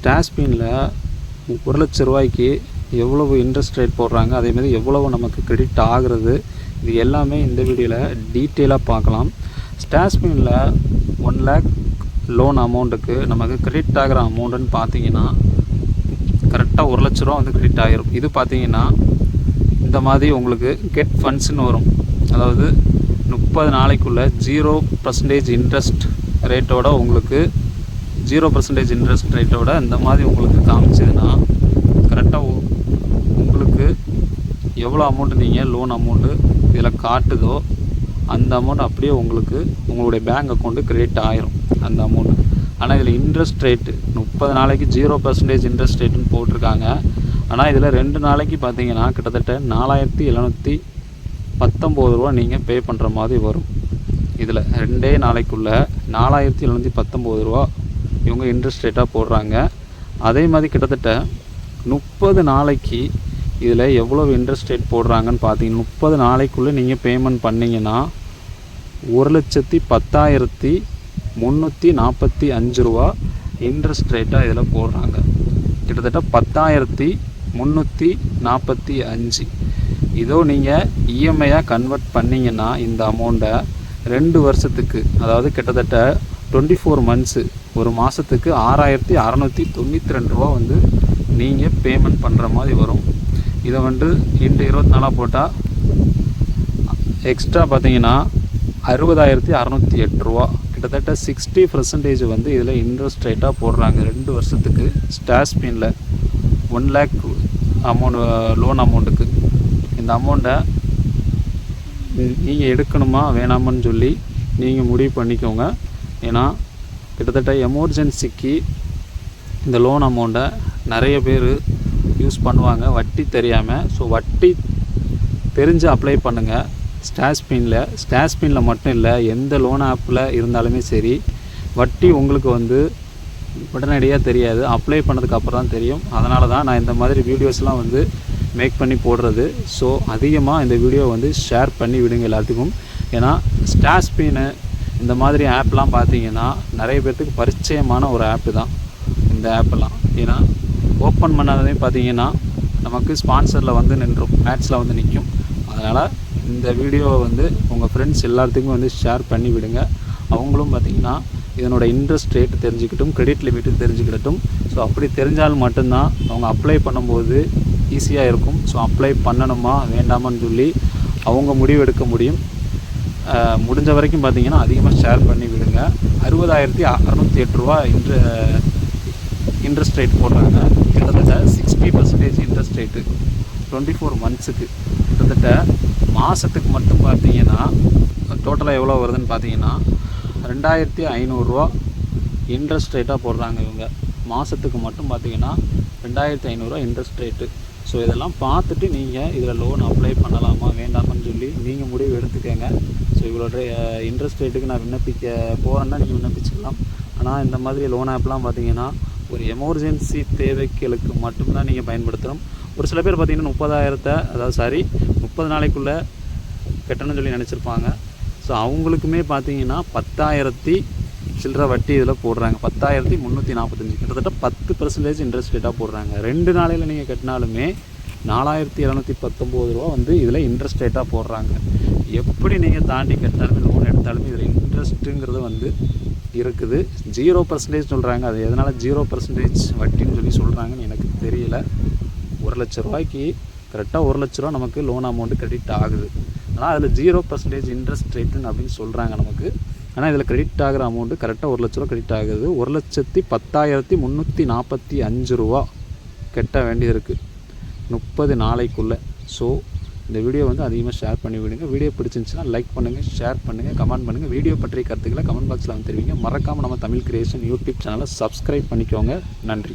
ஸ்டாஷ்பினில் 1,00,000 ரூபாய்க்கு எவ்வளவு interest rate போடுறாங்க, அதேமாதிரி எவ்வளவு நமக்கு கிரெடிட் ஆகிறது, இது எல்லாமே இந்த வீடியோவில் டீட்டெயிலாக பார்க்கலாம். ஸ்டாஷ்பினில் 1 lakh லோன் அமௌண்ட்டுக்கு நமக்கு கிரெடிட் ஆகிற அமௌண்ட்டுன்னு பார்த்தீங்கன்னா கரெக்டாக 1,00,000 ரூபா வந்து கிரெடிட் ஆகிரும். இது பார்த்தீங்கன்னா இந்த மாதிரி உங்களுக்கு கெட் ஃபண்ட்ஸ்னு வரும். அதாவது 30 நாளைக்குள்ளே 0% இன்ட்ரெஸ்ட் ரேட்டோட உங்களுக்கு 0% இன்ட்ரெஸ்ட் ரேட்டோட இந்த மாதிரி உங்களுக்கு காமிச்சதுன்னா கரெக்டாக உங்களுக்கு எவ்வளோ அமௌண்ட்டு நீங்கள் லோன் அமௌண்ட்டு இதில் காட்டுதோ அந்த அமௌண்ட் அப்படியே உங்களுக்கு உங்களுடைய பேங்க் அக்கௌண்ட்டு கிரெடிட் ஆயிரும் அந்த அமௌண்ட்டு. ஆனால் இதில் இன்ட்ரெஸ்ட் ரேட்டு 30 நாளைக்கு 0% இன்ட்ரெஸ்ட் ரேட்டுன்னு போட்டிருக்காங்க. ஆனால் இதில் 2 நாளைக்கு பார்த்தீங்கன்னா கிட்டத்தட்ட 4,719 ரூபா நீங்கள் பே பண்ணுற மாதிரி வரும். இதில் 2 நாளைக்குள்ளே 4,719 ரூபா இவங்க இன்ட்ரெஸ்ட் ரேட்டாக போடுறாங்க. அதே மாதிரி கிட்டத்தட்ட 30 நாளைக்கு இதில் எவ்வளோ இன்ட்ரெஸ்ட் ரேட் போடுறாங்கன்னு பார்த்தீங்கன்னா 30 நாளைக்குள்ளே நீங்கள் பேமெண்ட் பண்ணிங்கன்னா 1,10,345 ரூபா இன்ட்ரெஸ்ட் ரேட்டாக இதில் போடுறாங்க. கிட்டத்தட்ட 10,345. இதோ நீங்கள் இஎம்ஐயாக கன்வெர்ட் பண்ணிங்கன்னா இந்த அமௌண்ட்டை 2 வருஷத்துக்கு, அதாவது கிட்டத்தட்ட 24 மந்த்ஸு, ஒரு மாதத்துக்கு 6,692 ரூபா வந்து நீங்கள் பேமெண்ட் பண்ணுற மாதிரி வரும். இதை வந்து இன்று 24 போட்டால் எக்ஸ்ட்ரா பார்த்தீங்கன்னா 60,608 ரூபா, கிட்டத்தட்ட 60% வந்து இதில் இன்ட்ரெஸ்ட் ரேட்டாக போடுறாங்க 2 வருஷத்துக்கு. ஸ்டாஷ்பினில் 1 lakh அமௌண்ட் லோன் அமௌண்ட்டுக்கு இந்த அமௌண்ட்டை நீங்கள் எடுக்கணுமா வேணாமான்னு சொல்லி நீங்கள் முடிவு பண்ணிக்கோங்க. ஏன்னா கிட்டத்தட்ட எமர்ஜென்சிக்கு இந்த லோன் அமௌண்ட்டை நிறைய பேர் யூஸ் பண்ணுவாங்க வட்டி தெரியாமல். ஸோ வட்டி தெரிஞ்சு அப்ளை பண்ணுங்கள். ஸ்டாஷ்பினில் மட்டும் இல்லை, எந்த லோன் ஆப்பில் இருந்தாலுமே சரி, வட்டி உங்களுக்கு வந்து உடனடியாக தெரியாது, அப்ளை பண்ணதுக்கு அப்புறம் தான் தெரியும். அதனால தான் நான் இந்த மாதிரி வீடியோஸ்லாம் வந்து மேக் பண்ணி போடுறது. ஸோ அதிகமாக இந்த வீடியோ வந்து ஷேர் பண்ணி விடுங்க எல்லாத்துக்கும். ஏன்னா ஸ்டாஷ்பின் இந்த மாதிரி ஆப்லாம் பார்த்தீங்கன்னா நிறைய பேர்த்துக்கு பரிச்சயமான ஒரு ஆப்பு தான் இந்த ஆப்பெல்லாம். ஏன்னா ஓப்பன் பண்ணாதே பார்த்தீங்கன்னா நமக்கு ஸ்பான்சரில் வந்து நின்றும், ஆட்ஸில் வந்து நிற்கும். அதனால் இந்த வீடியோவை வந்து உங்கள் ஃப்ரெண்ட்ஸ் எல்லாத்துக்குமே வந்து ஷேர் பண்ணி விடுங்க. அவங்களும் பார்த்திங்கன்னா இதனோட இன்ட்ரெஸ்ட் ரேட்டு தெரிஞ்சுக்கிட்டும், கிரெடிட் லிமிட்டு தெரிஞ்சுக்கிட்டும். ஸோ அப்படி தெரிஞ்சால் மட்டும்தான் அவங்க அப்ளை பண்ணும்போது ஈஸியாக இருக்கும். ஸோ அப்ளை பண்ணணுமா வேண்டாமான்னு சொல்லி அவங்க முடிவு எடுக்க முடியும். முடிஞ்ச வரைக்கும் பார்த்திங்கன்னா அதிகமாக ஷேர் பண்ணி விடுங்க. 60,608 ரூபா இன்ட்ரெஸ்ட் ரேட் போடுறாங்க. கிட்டத்தட்ட 60% இன்ட்ரெஸ்ட் ரேட்டு 24 மந்த்ஸுக்கு. கிட்டத்தட்ட மாதத்துக்கு மட்டும் பார்த்தீங்கன்னா டோட்டலாக எவ்வளோ வருதுன்னு பார்த்தீங்கன்னா 2,500 ரூபா இன்ட்ரெஸ்ட் ரேட்டாக போடுறாங்க இவங்க. மாதத்துக்கு மட்டும் பார்த்தீங்கன்னா 2,500 ரூபா இன்ட்ரெஸ்ட் ரேட்டு. ஸோ இதெல்லாம் பார்த்துட்டு நீங்கள் இதில் லோன் அப்ளை பண்ணலாமா வேண்டாமான்னு சொல்லி நீங்கள் முடிவு எடுத்துக்கங்க. ஸோ இவ்வளோ இன்ட்ரெஸ்ட் ரேட்டுக்கு நான் விண்ணப்பிக்க போகிறேன்னா நீங்கள் விண்ணப்பிச்சுக்கலாம். ஆனால் இந்த மாதிரி லோன் ஆப்லாம் பார்த்தீங்கன்னா ஒரு எமர்ஜென்சி தேவைகளுக்கு மட்டும்தான் நீங்கள் பயன்படுத்தணும். ஒரு சில பேர் பார்த்திங்கன்னா 30 நாளைக்குள்ளே கட்டணும்னு சொல்லி நினச்சிருப்பாங்க. ஸோ அவங்களுக்குமே பார்த்தீங்கன்னா 10,000 சில்லற வட்டி இதில் போடுறாங்க. 10,345, கிட்டத்தட்ட 10% இன்ட்ரெஸ்ட் ரேட்டாக போடுறாங்க. 2 நாளையில் நீங்கள் கட்டினாலுமே 4,719 ரூபா வந்து இதில் இன்ட்ரெஸ்ட் ரேட்டாக போடுறாங்க. எப்படி நீங்கள் தாண்டி கட்டினாலுமே லோன் எடுத்தாலுமே இதில் இன்ட்ரெஸ்ட்டுங்கிறது வந்து இருக்குது. 0% சொல்கிறாங்க. அது எதனால் 0% வட்டின்னு சொல்லி சொல்கிறாங்கன்னு எனக்கு தெரியல. 1,00,000 ரூபாய்க்கு கரெக்டாக 1,00,000 ரூபா நமக்கு லோன் அமௌண்ட்டு கிரெடிட் ஆகுது. ஆனால் அதில் 0% இன்ட்ரெஸ்ட் ரேட்டுன்னு அப்படின்னு சொல்கிறாங்க நமக்கு. ஆனால் இதில் கிரெடிட் ஆகிற அமௌண்ட்டு கரெக்டாக 1,00,000 ரூபா கிரெடிட் ஆகுது. 1,10,345 ரூபா கட்ட வேண்டியது இருக்குது 30 நாளைக்குள்ளே. ஸோ இந்த வீடியோ வந்து அதிகமாக ஷேர் பண்ணி விடுங்க. வீடியோ பிடிச்சிருந்துச்சுன்னா லைக் பண்ணுங்கள், ஷேர் பண்ணுங்கள், கமெண்ட் பண்ணுங்கள். வீடியோ பற்றிய கருத்துக்களை கமெண்ட் பாக்ஸில் வந்து தெரிவிங்க. மறக்காமல் நம்ம தமிழ் கிரியேஷன் யூடியூப் சேனலை சப்ஸ்கிரைப் பண்ணிக்கோங்க. நன்றி.